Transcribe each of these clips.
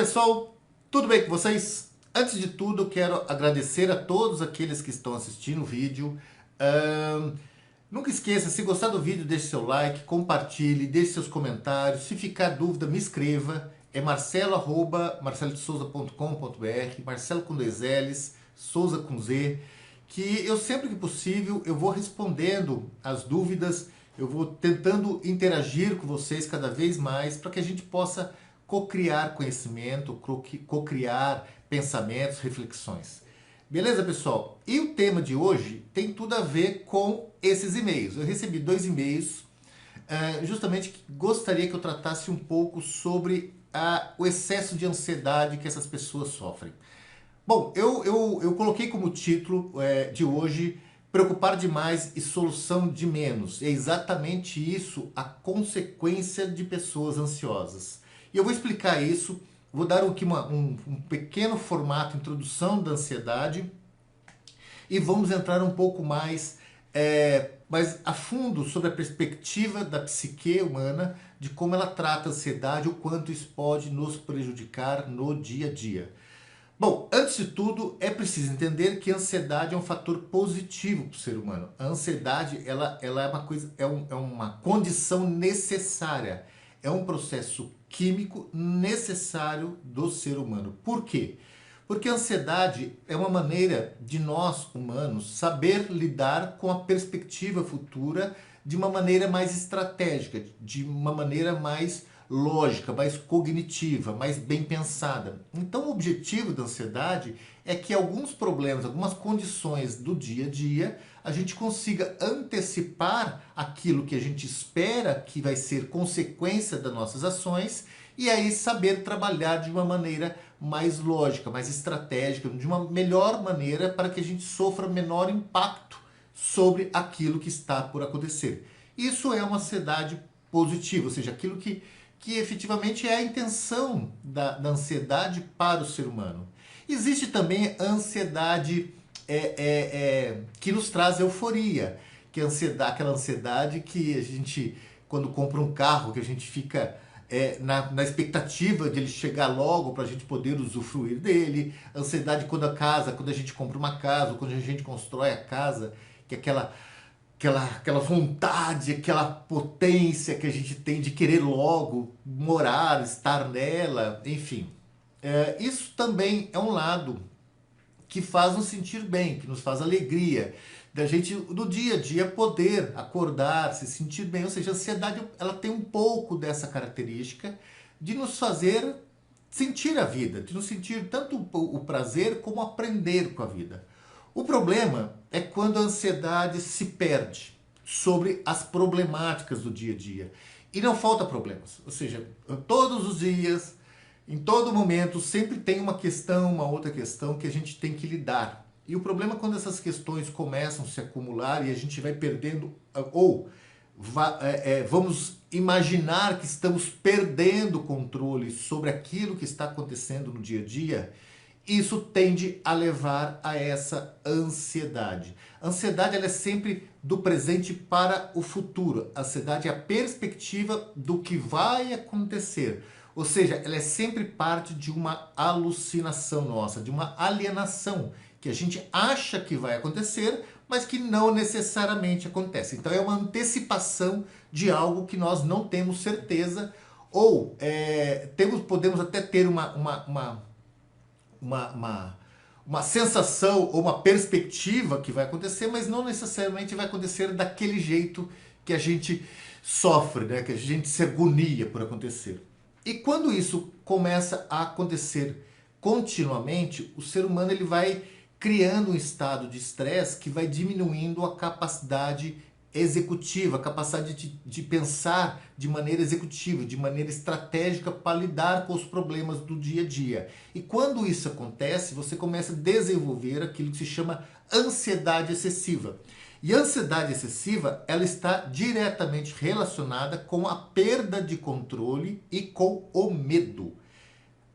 pessoal, tudo bem com vocês? Antes de tudo, eu quero agradecer a todos aqueles que estão assistindo o vídeo. Nunca esqueça, se gostar do vídeo, deixe seu like, compartilhe, deixe seus comentários. Se ficar dúvida, me escreva. É marcelo@marcelodesouza.com.br, Marcelo com dois L's, Souza com Z, que eu sempre que possível eu vou respondendo as dúvidas, eu vou tentando interagir com vocês cada vez mais para que a gente possa co-criar conhecimento, co-criar pensamentos, reflexões. Beleza, pessoal? E o tema de hoje tem tudo a ver com esses e-mails. Eu recebi 2 e-mails, justamente que gostaria que eu tratasse um pouco sobre o excesso de ansiedade que essas pessoas sofrem. Bom, eu coloquei como título de hoje Preocupar demais e solução de menos. É exatamente isso a consequência de pessoas ansiosas. E eu vou explicar isso, vou dar aqui um pequeno formato, introdução da ansiedade, e vamos entrar um pouco mais a fundo sobre a perspectiva da psique humana, de como ela trata a ansiedade, o quanto isso pode nos prejudicar no dia a dia. Bom, antes de tudo, é preciso entender que a ansiedade é um fator positivo para o ser humano. A ansiedade ela é uma coisa, é uma condição necessária, é um processo químico necessário do ser humano. Por quê? Porque a ansiedade é uma maneira de nós, humanos, saber lidar com a perspectiva futura de uma maneira mais estratégica, de uma maneira mais lógica, mais cognitiva, mais bem pensada. Então o objetivo da ansiedade é que alguns problemas, algumas condições do dia a dia, a gente consiga antecipar aquilo que a gente espera que vai ser consequência das nossas ações e aí saber trabalhar de uma maneira mais lógica, mais estratégica, de uma melhor maneira para que a gente sofra menor impacto sobre aquilo que está por acontecer. Isso é uma ansiedade positiva, ou seja, aquilo que efetivamente é a intenção da ansiedade para o ser humano. Existe também a ansiedade que nos traz euforia, que é aquela ansiedade que a gente, quando compra um carro, que a gente fica na expectativa de ele chegar logo para a gente poder usufruir dele. Ansiedade quando a gente compra uma casa, ou quando a gente constrói a casa, que é aquela vontade, aquela potência que a gente tem de querer logo morar, estar nela, enfim. Isso também é um lado que faz nos sentir bem, que nos faz alegria, da gente no dia a dia poder acordar, se sentir bem. Ou seja, a ansiedade ela tem um pouco dessa característica de nos fazer sentir a vida, de nos sentir tanto o prazer como aprender com a vida. O problema é quando a ansiedade se perde sobre as problemáticas do dia a dia. E não falta problemas. Ou seja, todos os dias, em todo momento, sempre tem uma questão, uma outra questão que a gente tem que lidar. E o problema é quando essas questões começam a se acumular e a gente vai perdendo, ou vamos imaginar que estamos perdendo o controle sobre aquilo que está acontecendo no dia a dia. Isso tende a levar a essa ansiedade. A ansiedade ela é sempre do presente para o futuro. A ansiedade é a perspectiva do que vai acontecer. Ou seja, ela é sempre parte de uma alucinação nossa, de uma alienação, que a gente acha que vai acontecer, mas que não necessariamente acontece. Então é uma antecipação de algo que nós não temos certeza, ou podemos até ter uma sensação ou uma perspectiva que vai acontecer, mas não necessariamente vai acontecer daquele jeito que a gente sofre, né? Que a gente se agonia por acontecer. E quando isso começa a acontecer continuamente, o ser humano ele vai criando um estado de estresse que vai diminuindo a capacidade executiva, a capacidade de pensar de maneira executiva, de maneira estratégica para lidar com os problemas do dia a dia. E quando isso acontece, você começa a desenvolver aquilo que se chama ansiedade excessiva. E a ansiedade excessiva, ela está diretamente relacionada com a perda de controle e com o medo.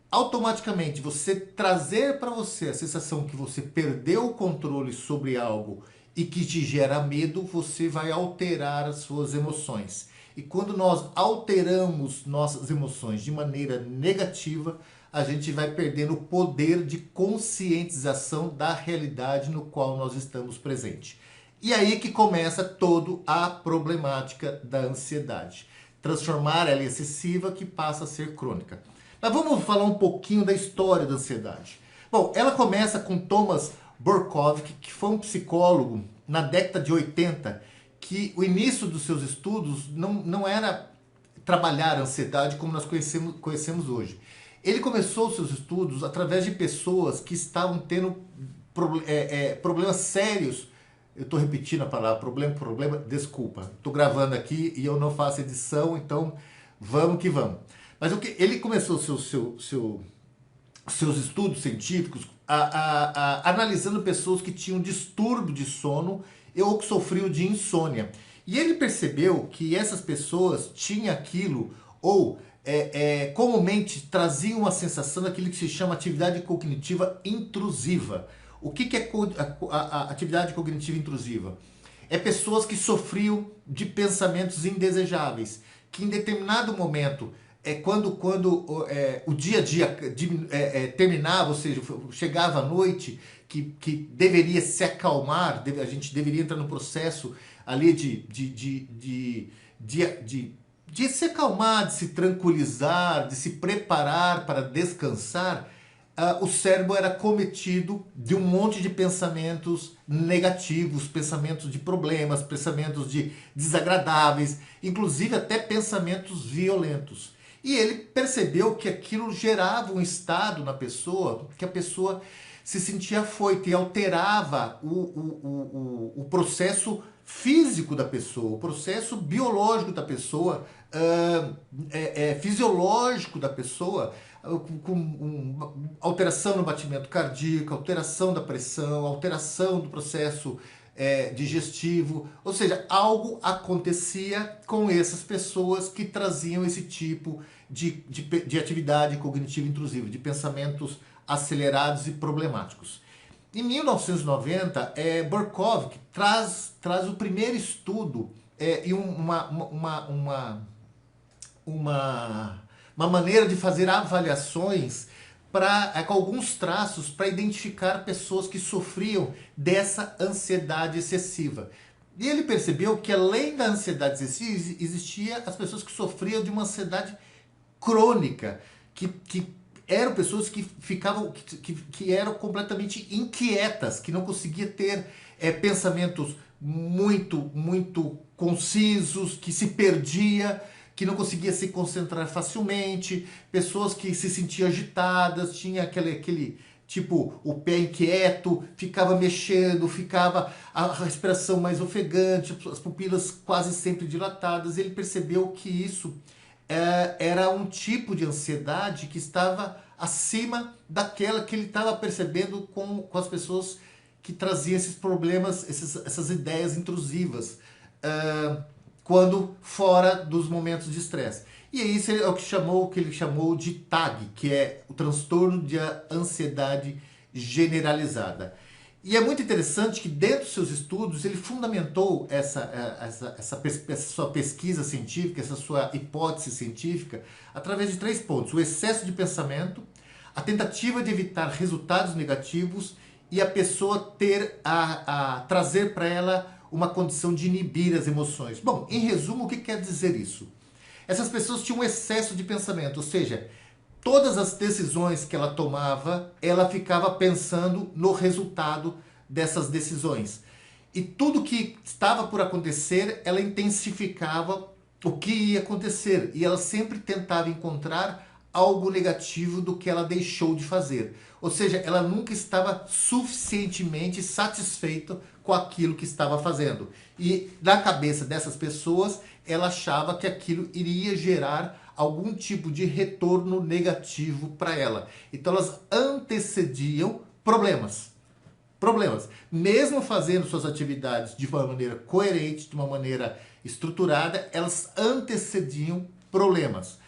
Automaticamente, você trazer para você a sensação que você perdeu o controle sobre algo e que te gera medo, você vai alterar as suas emoções. E quando nós alteramos nossas emoções de maneira negativa, a gente vai perdendo o poder de conscientização da realidade no qual nós estamos presentes. E aí que começa toda a problemática da ansiedade. Transformar ela em excessiva, que passa a ser crônica. Mas vamos falar um pouquinho da história da ansiedade. Bom, ela começa com Thomas Burkowski, que foi um psicólogo na década de 80, que o início dos seus estudos não era trabalhar a ansiedade como nós conhecemos hoje. Ele começou os seus estudos através de pessoas que estavam tendo problemas sérios. Eu estou repetindo a palavra problema, desculpa. Estou gravando aqui e eu não faço edição, então vamos que vamos. Mas ele começou seus estudos científicos analisando pessoas que tinham distúrbio de sono ou que sofriam de insônia. E ele percebeu que essas pessoas tinham aquilo, ou comumente traziam uma sensação daquilo que se chama atividade cognitiva intrusiva. O que é a atividade cognitiva intrusiva? É pessoas que sofriam de pensamentos indesejáveis, que em determinado momento, quando o dia a dia terminava, ou seja, chegava a noite, que deveria se acalmar, a gente deveria entrar no processo ali de se acalmar, de se tranquilizar, de se preparar para descansar. O cérebro era cometido de um monte de pensamentos negativos, pensamentos de problemas, pensamentos desagradáveis, inclusive até pensamentos violentos. E ele percebeu que aquilo gerava um estado na pessoa, que a pessoa se sentia afoita e alterava o processo físico da pessoa, o processo biológico da pessoa, fisiológico da pessoa, com alteração no batimento cardíaco, alteração da pressão, alteração do processo digestivo, ou seja, algo acontecia com essas pessoas que traziam esse tipo de atividade cognitiva intrusiva, de pensamentos acelerados e problemáticos. Em 1990, Burkowski traz o primeiro estudo e uma maneira de fazer avaliações com alguns traços para identificar pessoas que sofriam dessa ansiedade excessiva. E ele percebeu que além da ansiedade excessiva, existia as pessoas que sofriam de uma ansiedade crônica, que eram pessoas que eram completamente inquietas, que não conseguiam ter pensamentos muito concisos, que se perdia, que não conseguia se concentrar facilmente, pessoas que se sentiam agitadas, tinha aquele tipo, o pé inquieto, ficava mexendo, ficava a respiração mais ofegante, as pupilas quase sempre dilatadas. Ele percebeu que isso era um tipo de ansiedade que estava acima daquela que ele estava percebendo com as pessoas que traziam esses problemas, essas ideias intrusivas, quando fora dos momentos de estresse. E isso é o que ele chamou de TAG, que é o transtorno de ansiedade generalizada. E é muito interessante que dentro dos seus estudos ele fundamentou essa sua pesquisa científica, essa sua hipótese científica, através de 3 pontos: o excesso de pensamento, a tentativa de evitar resultados negativos e a pessoa trazer para ela uma condição de inibir as emoções. Bom, em resumo, o que quer dizer isso? Essas pessoas tinham um excesso de pensamento, ou seja, todas as decisões que ela tomava, ela ficava pensando no resultado dessas decisões. E tudo que estava por acontecer, ela intensificava o que ia acontecer. E ela sempre tentava encontrar algo negativo do que ela deixou de fazer. Ou seja, ela nunca estava suficientemente satisfeita com aquilo que estava fazendo. E na cabeça dessas pessoas, ela achava que aquilo iria gerar algum tipo de retorno negativo para ela. Então elas antecediam problemas. Mesmo fazendo suas atividades de uma maneira coerente, de uma maneira estruturada, elas antecediam problemas.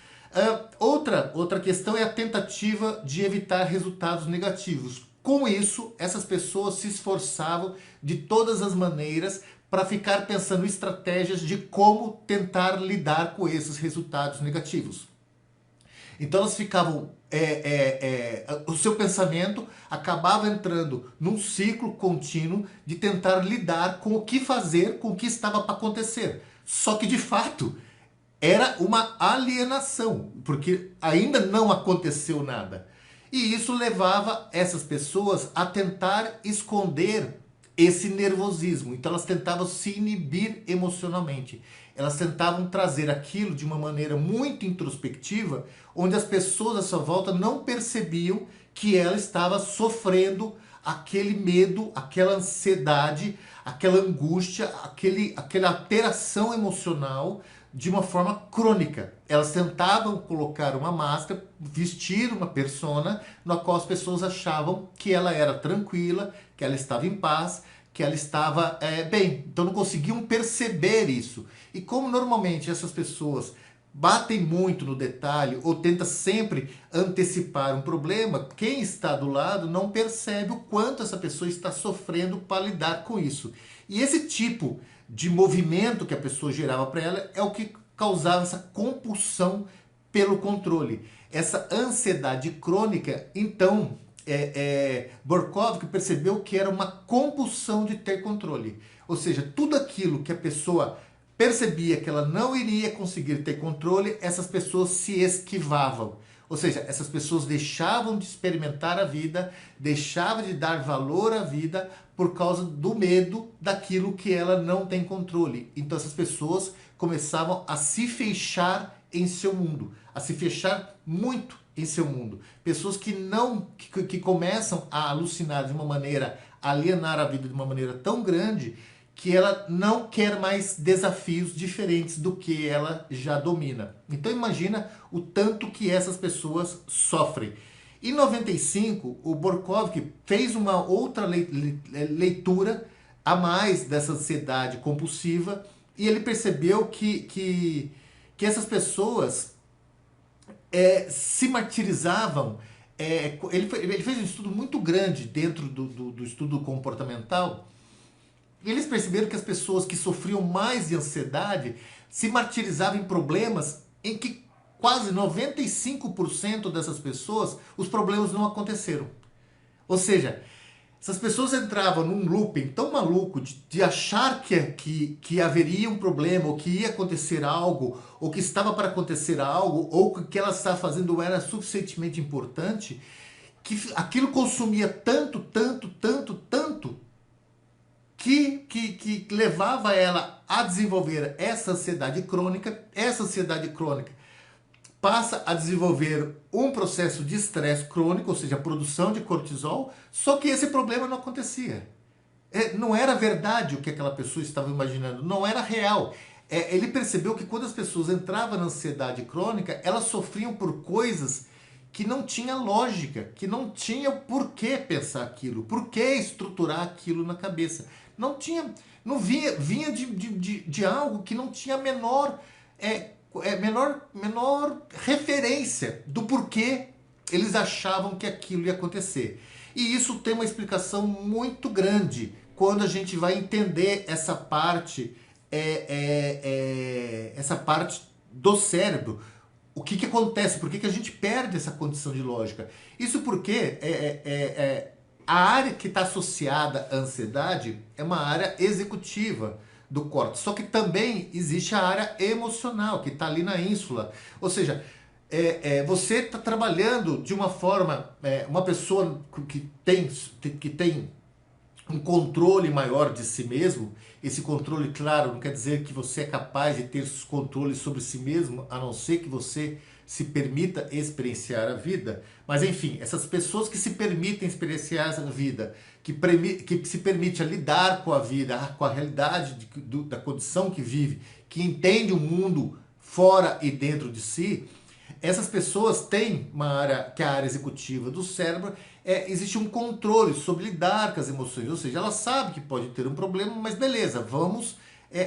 Outra questão é a tentativa de evitar resultados negativos. Com isso, essas pessoas se esforçavam de todas as maneiras para ficar pensando estratégias de como tentar lidar com esses resultados negativos. Então elas ficavam, o seu pensamento acabava entrando num ciclo contínuo de tentar lidar com o que fazer, com o que estava para acontecer. Só que de fato era uma alienação, porque ainda não aconteceu nada. E isso levava essas pessoas a tentar esconder esse nervosismo. Então elas tentavam se inibir emocionalmente. Elas tentavam trazer aquilo de uma maneira muito introspectiva, onde as pessoas à sua volta não percebiam que ela estava sofrendo aquele medo, aquela ansiedade, aquela angústia, aquela alteração emocional de uma forma crônica. Elas tentavam colocar uma máscara, vestir uma persona, na qual as pessoas achavam que ela era tranquila, que ela estava em paz, que ela estava bem. Então não conseguiam perceber isso. E como normalmente essas pessoas batem muito no detalhe ou tenta sempre antecipar um problema, quem está do lado não percebe o quanto essa pessoa está sofrendo para lidar com isso. E esse tipo de movimento que a pessoa gerava para ela é o que causava essa compulsão pelo controle. Essa ansiedade crônica, então, Borkov percebeu que era uma compulsão de ter controle. Ou seja, tudo aquilo que a pessoa percebia que ela não iria conseguir ter controle, essas pessoas se esquivavam. Ou seja, essas pessoas deixavam de experimentar a vida, deixavam de dar valor à vida por causa do medo daquilo que ela não tem controle. Então essas pessoas começavam a se fechar em seu mundo, a se fechar muito em seu mundo. Pessoas que começam a alucinar de uma maneira, a alienar a vida de uma maneira tão grande que ela não quer mais desafios diferentes do que ela já domina. Então imagina o tanto que essas pessoas sofrem. Em 95, o Borkov fez uma outra leitura a mais dessa ansiedade compulsiva e ele percebeu que essas pessoas se martirizavam. Ele fez um estudo muito grande dentro do estudo comportamental. Eles perceberam que as pessoas que sofriam mais de ansiedade se martirizavam em problemas em que quase 95% dessas pessoas, os problemas não aconteceram. Ou seja, essas pessoas entravam num looping tão maluco de achar que haveria um problema, ou que ia acontecer algo, ou que estava para acontecer algo, ou que o que ela estava fazendo era suficientemente importante, que aquilo consumia tanto, que levava ela a desenvolver essa ansiedade crônica. Essa ansiedade crônica passa a desenvolver um processo de estresse crônico, ou seja, a produção de cortisol, só que esse problema não acontecia. Não era verdade o que aquela pessoa estava imaginando, não era real. Ele percebeu que quando as pessoas entravam na ansiedade crônica, elas sofriam por coisas que não tinha lógica, que não tinha por que pensar aquilo, por que estruturar aquilo na cabeça. Não vinha de algo que não tinha a menor referência do porquê eles achavam que aquilo ia acontecer. E isso tem uma explicação muito grande quando a gente vai entender essa parte do cérebro. O que acontece? Por que a gente perde essa condição de lógica? Isso porque a área que está associada à ansiedade é uma área executiva do córtex. Só que também existe a área emocional, que está ali na ínsula. Ou seja, você está trabalhando de uma forma, uma pessoa que tem um controle maior de si mesmo. Esse controle, claro, não quer dizer que você é capaz de ter controle sobre si mesmo, a não ser que você se permita experienciar a vida. Mas enfim, essas pessoas que se permitem experienciar a vida, que se permite a lidar com a vida, com a realidade da condição que vive, que entende o mundo fora e dentro de si, essas pessoas têm uma área, que é a área executiva do cérebro, existe um controle sobre lidar com as emoções, ou seja, ela sabe que pode ter um problema, mas beleza, vamos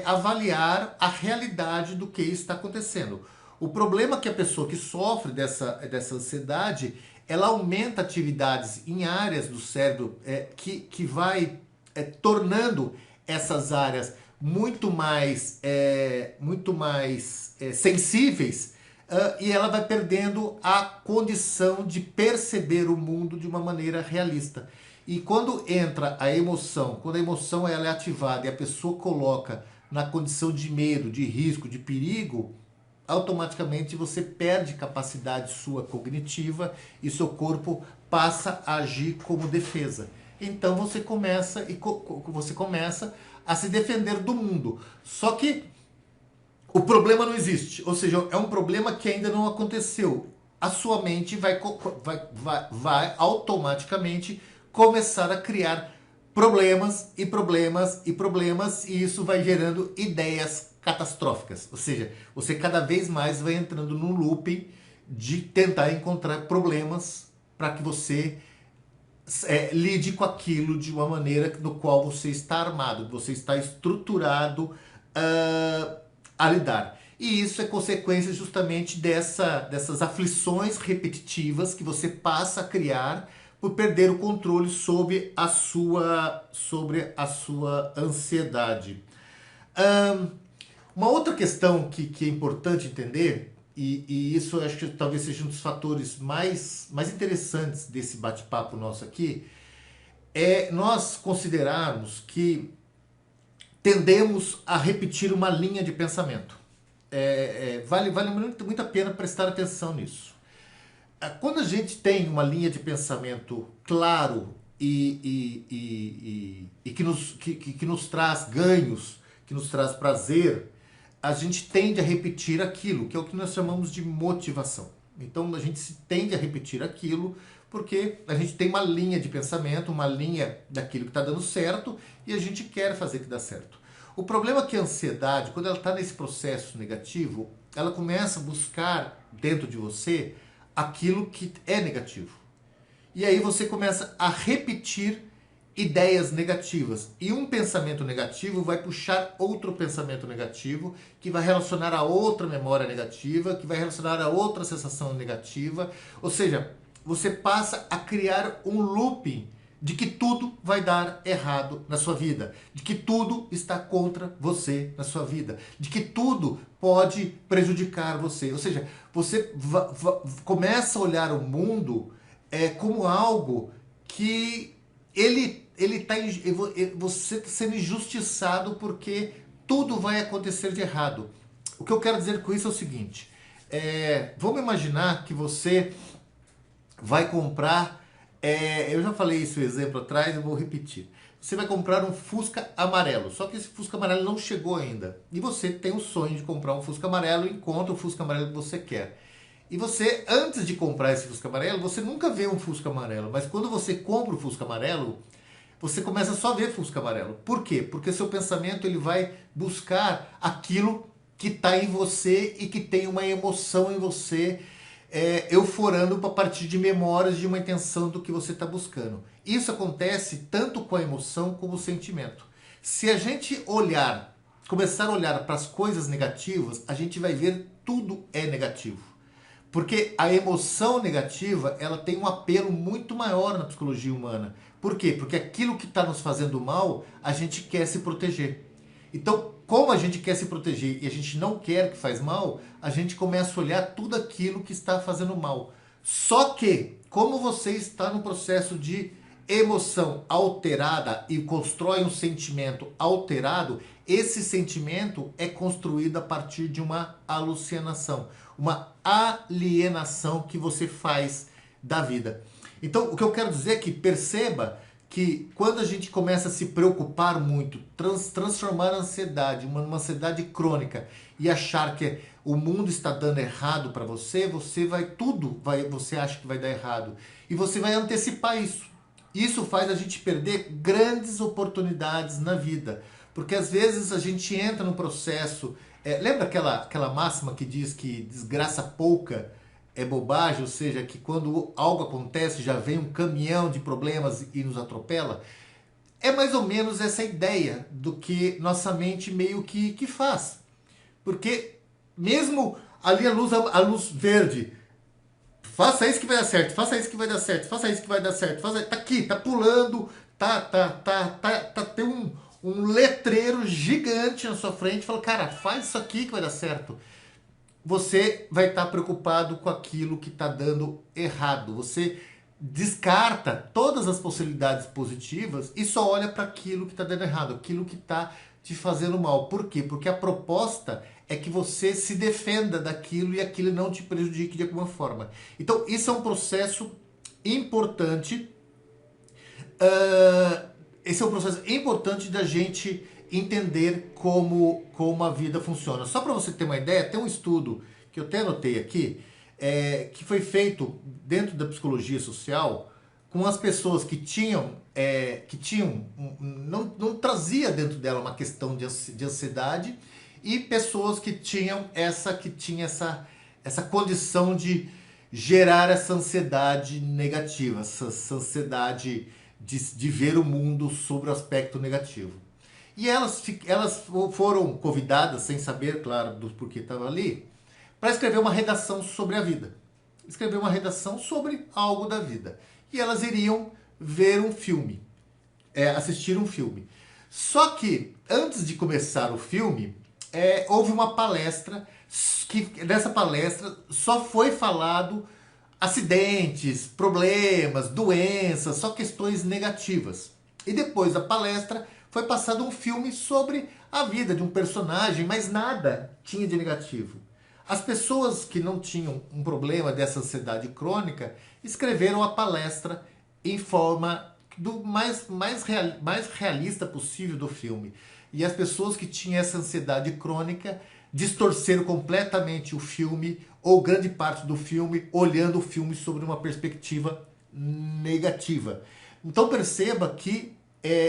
avaliar a realidade do que está acontecendo. O problema é que a pessoa que sofre dessa ansiedade, ela aumenta atividades em áreas do cérebro que vai tornando essas áreas muito mais sensíveis e ela vai perdendo a condição de perceber o mundo de uma maneira realista. E quando entra a emoção, quando a emoção ela é ativada e a pessoa coloca na condição de medo, de risco, de perigo, automaticamente você perde capacidade sua cognitiva e seu corpo passa a agir como defesa. Então você começa a se defender do mundo. Só que o problema não existe, ou seja, é um problema que ainda não aconteceu. A sua mente vai automaticamente começar a criar problemas e problemas e problemas, e isso vai gerando ideias catastróficas. Ou seja, você cada vez mais vai entrando num looping de tentar encontrar problemas para que você lide com aquilo de uma maneira no qual você está armado, você está estruturado a lidar. E isso é consequência justamente dessas aflições repetitivas que você passa a criar por perder o controle sobre a sua ansiedade. Uma outra questão que é importante entender, e isso eu acho que talvez seja um dos fatores mais interessantes desse bate-papo nosso aqui, é nós considerarmos que tendemos a repetir uma linha de pensamento. Vale muito a pena prestar atenção nisso. Quando a gente tem uma linha de pensamento claro e que nos traz ganhos, que nos traz prazer, a gente tende a repetir aquilo, que é o que nós chamamos de motivação. Então a gente tende a repetir aquilo porque a gente tem uma linha de pensamento, uma linha daquilo que está dando certo e a gente quer fazer que dá certo. O problema é que a ansiedade, quando ela está nesse processo negativo, ela começa a buscar dentro de você aquilo que é negativo. E aí você começa a repetir ideias negativas. E um pensamento negativo vai puxar outro pensamento negativo, que vai relacionar a outra memória negativa, que vai relacionar a outra sensação negativa. Ou seja, você passa a criar um looping de que tudo vai dar errado na sua vida, de que tudo está contra você na sua vida, de que tudo pode prejudicar você. Ou seja, você começa a olhar o mundo como algo que você está sendo injustiçado porque tudo vai acontecer de errado. O que eu quero dizer com isso é o seguinte, vamos imaginar que você vai comprar, eu já falei isso, exemplo atrás, eu vou repetir. Você vai comprar um Fusca amarelo, só que esse Fusca amarelo não chegou ainda. E você tem o sonho de comprar um Fusca amarelo e encontra o Fusca amarelo que você quer. E você, antes de comprar esse Fusca amarelo, você nunca vê um Fusca amarelo. Mas quando você compra o Fusca amarelo, você começa só a ver Fusca amarelo. Por quê? Porque seu pensamento ele vai buscar aquilo que está em você e que tem uma emoção em você, euforando a partir de memórias de uma intenção do que você está buscando. Isso acontece tanto com a emoção como o sentimento. Se a gente começar a olhar para as coisas negativas, a gente vai ver tudo é negativo. Porque a emoção negativa, ela tem um apelo muito maior na psicologia humana. Por quê? Porque aquilo que está nos fazendo mal, a gente quer se proteger. Então, como a gente quer se proteger e a gente não quer que faz mal, a gente começa a olhar tudo aquilo que está fazendo mal. Só que, como você está no processo de emoção alterada e constrói um sentimento alterado, esse sentimento é construído a partir de uma alucinação, uma alienação que você faz da vida. Então, o que eu quero dizer é que perceba que quando a gente começa a se preocupar muito, transformar a ansiedade numa ansiedade crônica e achar que o mundo está dando errado para você, você acha que vai dar errado. E você vai antecipar isso. Isso faz a gente perder grandes oportunidades na vida. Porque às vezes a gente entra no processo... lembra aquela máxima que diz que desgraça pouca é bobagem? Ou seja, que quando algo acontece já vem um caminhão de problemas e nos atropela? É mais ou menos essa ideia do que nossa mente meio que faz. Porque mesmo ali a luz verde... Faça isso que vai dar certo, faça isso que vai dar certo, faça isso que vai dar certo, tá aqui, tá pulando, tem um letreiro gigante na sua frente, fala, cara, faz isso aqui que vai dar certo. você vai estar preocupado com aquilo que está dando errado. Você descarta todas as possibilidades positivas e só olha para aquilo que está dando errado, aquilo que está te fazendo mal. Por quê? Porque a proposta é que você se defenda daquilo e aquilo não te prejudique de alguma forma. Então, isso é um processo importante. Esse é um processo importante da gente entender como a vida funciona. Só para você ter uma ideia, tem um estudo que eu até anotei aqui, que foi feito dentro da psicologia social com as pessoas que não trazia dentro dela uma questão de ansiedade e pessoas que tinham essa condição de gerar essa ansiedade negativa, essa ansiedade de ver o mundo sobre o aspecto negativo. E elas foram convidadas, sem saber, claro, do porquê estava ali, para escrever uma redação sobre a vida. Escrever uma redação sobre algo da vida. E elas iriam ver um filme, assistir um filme. Só que, antes de começar o filme, houve uma palestra, que nessa palestra só foi falado acidentes, problemas, doenças, só questões negativas. E depois da palestra foi passado um filme sobre a vida de um personagem, mas nada tinha de negativo. As pessoas que não tinham um problema dessa ansiedade crônica escreveram a palestra em forma do mais realista possível do filme. E as pessoas que tinham essa ansiedade crônica distorceram completamente o filme, ou grande parte do filme, olhando o filme sobre uma perspectiva negativa. Então perceba que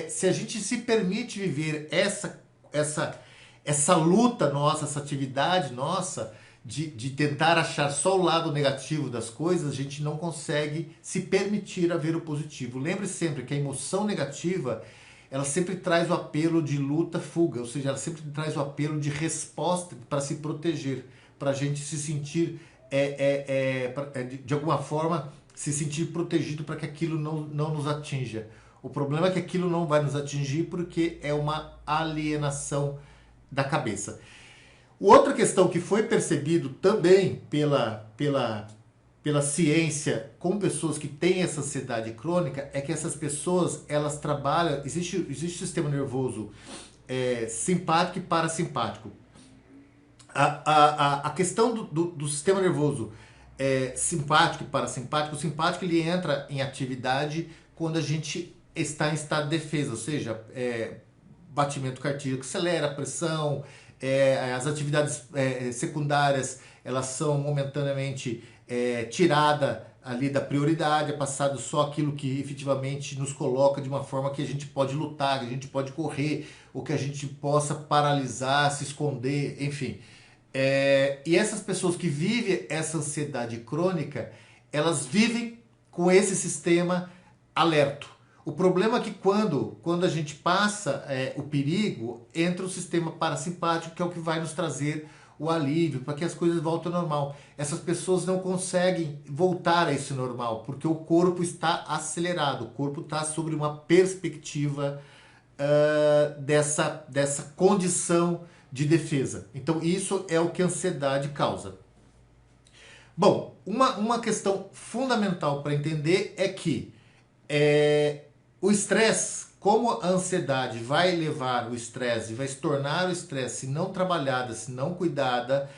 se a gente se permite viver essa luta nossa, essa atividade nossa, de tentar achar só o lado negativo das coisas, a gente não consegue se permitir a ver o positivo. Lembre sempre que a emoção negativa, ela sempre traz o apelo de luta, fuga, ou seja, ela sempre traz o apelo de resposta para se proteger, para a gente se sentir, de alguma forma, se sentir protegido para que aquilo não nos atinja. O problema é que aquilo não vai nos atingir porque é uma alienação da cabeça. Outra questão que foi percebido também pela ciência com pessoas que têm essa ansiedade crônica é que essas pessoas, elas trabalham, existe o sistema nervoso simpático e parasimpático. A questão do sistema nervoso simpático e parasimpático, o simpático ele entra em atividade quando a gente está em estado de defesa, ou seja, batimento cardíaco acelera, a pressão, as atividades secundárias, elas são momentaneamente tirada ali da prioridade, é passado só aquilo que efetivamente nos coloca de uma forma que a gente pode lutar, que a gente pode correr, ou que a gente possa paralisar, se esconder, enfim. E essas pessoas que vivem essa ansiedade crônica, elas vivem com esse sistema alerto. O problema é que quando a gente passa o perigo, entra o sistema parasimpático, que é o que vai nos trazer o alívio, para que as coisas voltem ao normal. Essas pessoas não conseguem voltar a esse normal, porque o corpo está acelerado, o corpo está sobre uma perspectiva dessa condição de defesa. Então isso é o que a ansiedade causa. Bom, uma questão fundamental para entender é que o estresse, como a ansiedade vai levar o estresse, vai se tornar o estresse, se não trabalhada, se não cuidada,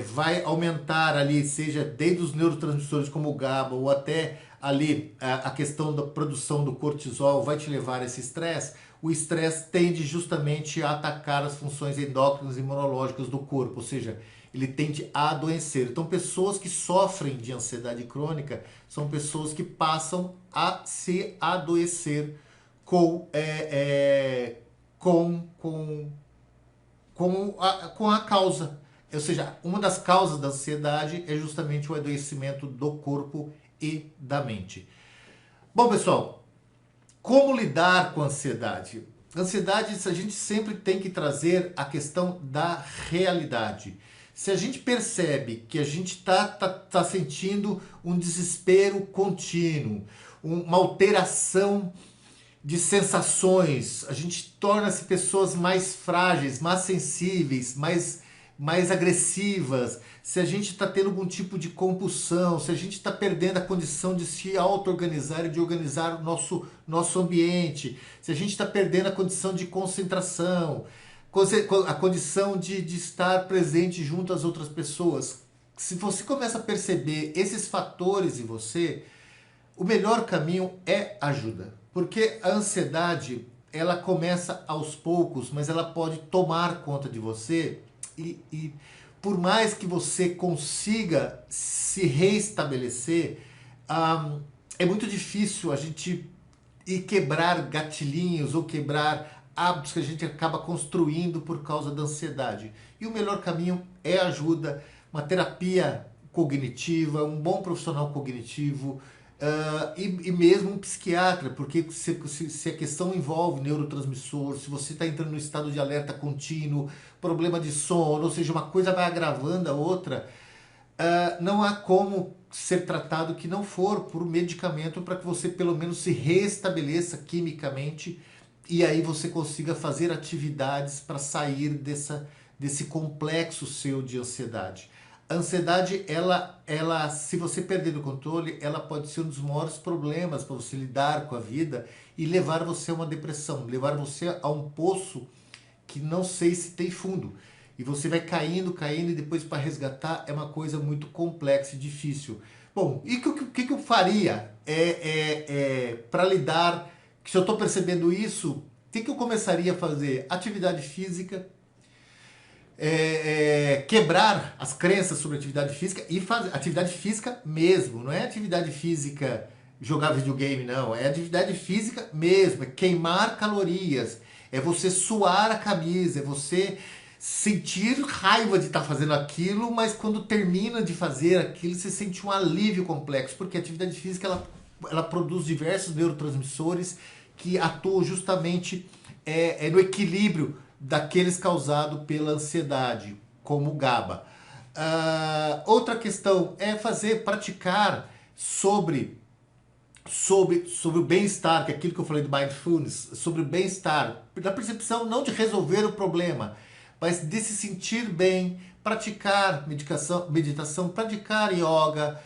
vai aumentar ali, seja desde os neurotransmissores como o GABA, ou até ali a questão da produção do cortisol, vai te levar a esse estresse. O estresse tende justamente a atacar as funções endócrinas e imunológicas do corpo, ou seja, ele tende a adoecer. Então, pessoas que sofrem de ansiedade crônica são pessoas que passam a se adoecer com a causa. Ou seja, uma das causas da ansiedade é justamente o adoecimento do corpo e da mente. Bom, pessoal, como lidar com a ansiedade? Ansiedade, a gente sempre tem que trazer a questão da realidade. Se a gente percebe que a gente tá sentindo um desespero contínuo, uma alteração de sensações, a gente torna-se pessoas mais frágeis, mais sensíveis, mais mais agressivas, se a gente está tendo algum tipo de compulsão, se a gente está perdendo a condição de se auto-organizar e de organizar o nosso ambiente, se a gente está perdendo a condição de concentração, a condição de estar presente junto às outras pessoas. Se você começa a perceber esses fatores em você, o melhor caminho é ajuda. Porque a ansiedade, ela começa aos poucos, mas ela pode tomar conta de você e por mais que você consiga se reestabelecer, é muito difícil a gente ir quebrar gatilhinhos ou quebrar hábitos que a gente acaba construindo por causa da ansiedade. E o melhor caminho é ajuda, uma terapia cognitiva, um bom profissional cognitivo, e mesmo um psiquiatra, porque se a questão envolve neurotransmissor, se você está entrando no estado de alerta contínuo, problema de sono, ou seja, uma coisa vai agravando a outra, não há como ser tratado que não for por medicamento para que você pelo menos se restabeleça quimicamente e aí você consiga fazer atividades para sair desse complexo seu de ansiedade. A ansiedade, se você perder o controle, ela pode ser um dos maiores problemas para você lidar com a vida e levar você a uma depressão, levar você a um poço que não sei se tem fundo. E você vai caindo, caindo, e depois para resgatar é uma coisa muito complexa e difícil. Bom, e o que eu faria para lidar, que se eu estou percebendo isso, o que eu começaria a fazer? Atividade física, quebrar as crenças sobre atividade física e fazer atividade física mesmo, não é atividade física jogar videogame, não, é atividade física mesmo, é queimar calorias, é você suar a camisa, é você sentir raiva de estar fazendo aquilo, mas quando termina de fazer aquilo, você sente um alívio complexo, porque a atividade física ela produz diversos neurotransmissores que atuam justamente no equilíbrio daqueles causados pela ansiedade, como o GABA. Outra questão é praticar sobre o bem-estar, que é aquilo que eu falei de mindfulness, sobre o bem-estar, da percepção não de resolver o problema, mas de se sentir bem, praticar meditação, praticar yoga,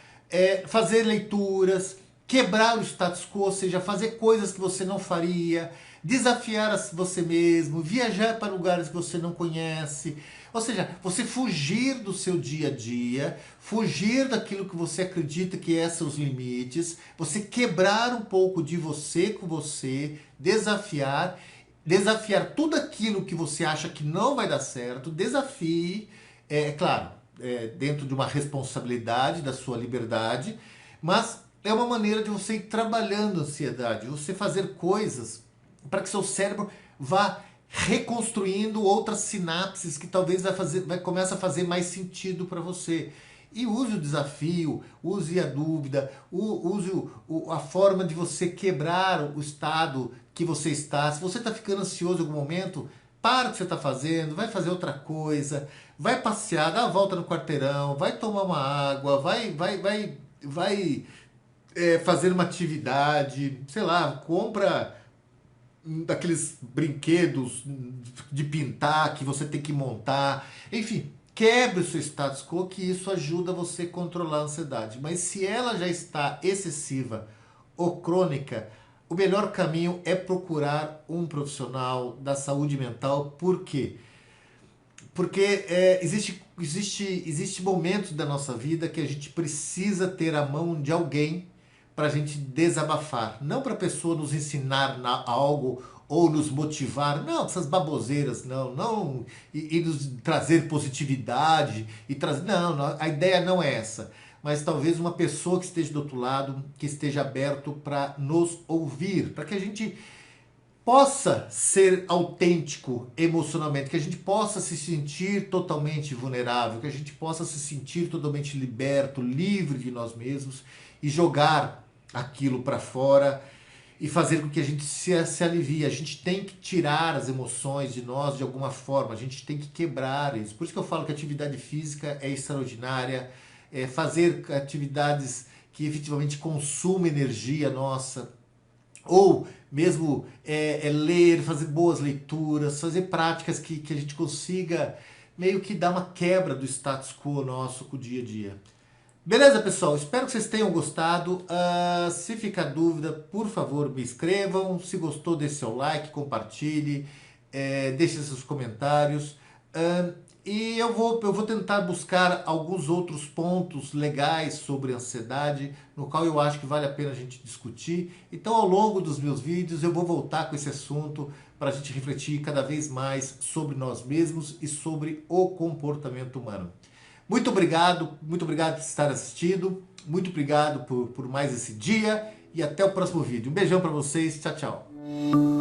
fazer leituras, quebrar o status quo, ou seja, fazer coisas que você não faria, desafiar você mesmo, viajar para lugares que você não conhece, ou seja, você fugir do seu dia a dia, fugir daquilo que você acredita que é seus limites, você quebrar um pouco de você com você, desafiar tudo aquilo que você acha que não vai dar certo, desafie, claro, dentro de uma responsabilidade da sua liberdade, mas é uma maneira de você ir trabalhando a ansiedade, você fazer coisas para que seu cérebro vá reconstruindo outras sinapses que talvez vai começar a fazer mais sentido para você. E use o desafio, use a dúvida, use a forma de você quebrar o estado que você está. Se você está ficando ansioso em algum momento, para o que você está fazendo, vai fazer outra coisa, vai passear, dá uma volta no quarteirão, vai tomar uma água, vai fazer uma atividade, sei lá, compra daqueles brinquedos de pintar que você tem que montar, enfim, quebre o seu status quo, que isso ajuda você a controlar a ansiedade. Mas se ela já está excessiva ou crônica, o melhor caminho é procurar um profissional da saúde mental. Por quê? Porque existe momentos da nossa vida que a gente precisa ter a mão de alguém para a gente desabafar. Não para a pessoa nos ensinar algo ou nos motivar. Não, essas baboseiras, não. E nos trazer positividade. Não, a ideia não é essa. Mas talvez uma pessoa que esteja do outro lado, que esteja aberto para nos ouvir, para que a gente possa ser autêntico emocionalmente, que a gente possa se sentir totalmente vulnerável, que a gente possa se sentir totalmente liberto, livre de nós mesmos e jogar aquilo para fora e fazer com que a gente se alivie. A gente tem que tirar as emoções de nós de alguma forma, a gente tem que quebrar isso. Por isso que eu falo que a atividade física é extraordinária, fazer atividades que efetivamente consumem energia nossa, ou mesmo ler, fazer boas leituras, fazer práticas que a gente consiga meio que dá uma quebra do status quo nosso com o dia a dia. Beleza, pessoal? Espero que vocês tenham gostado. Se ficar dúvida, por favor, me escrevam. Se gostou, deixe seu like, compartilhe, deixe seus comentários. E eu vou tentar buscar alguns outros pontos legais sobre ansiedade, no qual eu acho que vale a pena a gente discutir. Então, ao longo dos meus vídeos, eu vou voltar com esse assunto para a gente refletir cada vez mais sobre nós mesmos e sobre o comportamento humano. Muito obrigado por estar assistindo, muito obrigado por mais esse dia e até o próximo vídeo. Um beijão para vocês, tchau, tchau.